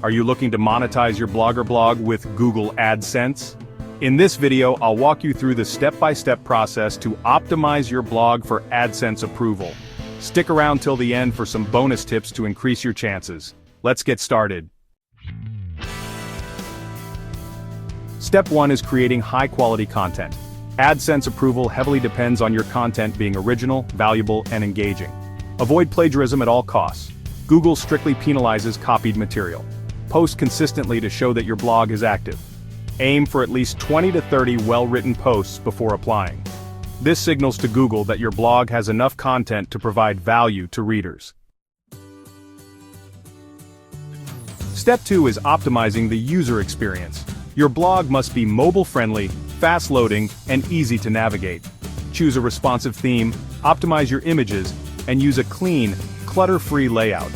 Are you looking to monetize your blogger blog with Google AdSense? In this video, I'll walk you through the step-by-step process to optimize your blog for AdSense approval. Stick around till the end for some bonus tips to increase your chances. Let's get started. Step 1 is creating high-quality content. AdSense approval heavily depends on your content being original, valuable, and engaging. Avoid plagiarism at all costs. Google strictly penalizes copied material. Post consistently to show that your blog is active. Aim for at least 20 to 30 well-written posts before applying. This signals to Google that your blog has enough content to provide value to readers. Step 2 is optimizing the user experience. Your blog must be mobile-friendly, fast-loading, and easy to navigate. Choose a responsive theme, optimize your images, and use a clean, clutter-free layout.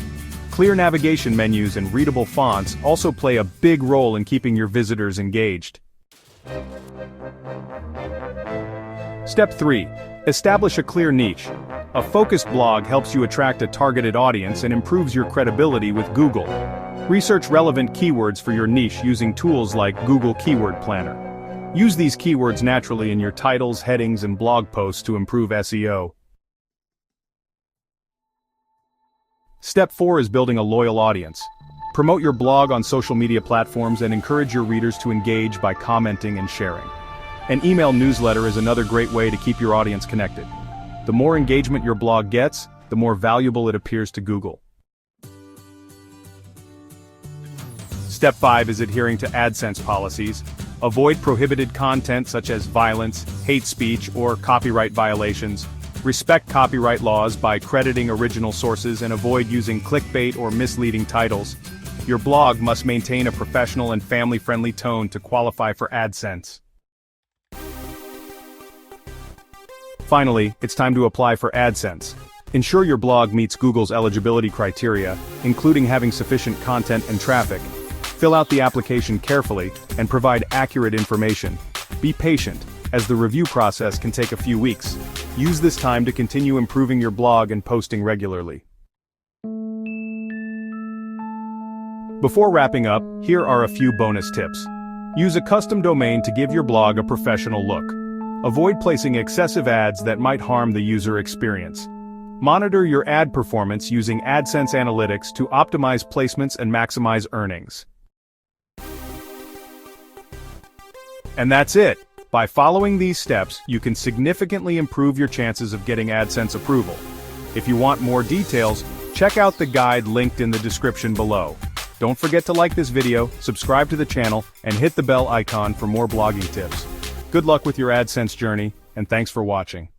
Clear navigation menus and readable fonts also play a big role in keeping your visitors engaged. Step 3. Establish a clear niche. A focused blog helps you attract a targeted audience and improves your credibility with Google. Research relevant keywords for your niche using tools like Google Keyword Planner. Use these keywords naturally in your titles, headings, and blog posts to improve SEO. Step 4 is building a loyal audience. Promote your blog on social media platforms and encourage your readers to engage by commenting and sharing. An email newsletter is another great way to keep your audience connected. The more engagement your blog gets, the more valuable it appears to Google. Step 5 is adhering to AdSense policies. Avoid prohibited content such as violence, hate speech, or copyright violations. Respect copyright laws by crediting original sources and avoid using clickbait or misleading titles. Your blog must maintain a professional and family-friendly tone to qualify for AdSense. Finally, it's time to apply for AdSense. Ensure your blog meets Google's eligibility criteria, including having sufficient content and traffic. Fill out the application carefully and provide accurate information. Be patient, as the review process can take a few weeks. Use this time to continue improving your blog and posting regularly. Before wrapping up, here are a few bonus tips. Use a custom domain to give your blog a professional look. Avoid placing excessive ads that might harm the user experience. Monitor your ad performance using AdSense analytics to optimize placements and maximize earnings. And that's it. By following these steps, you can significantly improve your chances of getting AdSense approval. If you want more details, check out the guide linked in the description below. Don't forget to like this video, subscribe to the channel, and hit the bell icon for more blogging tips. Good luck with your AdSense journey, and thanks for watching.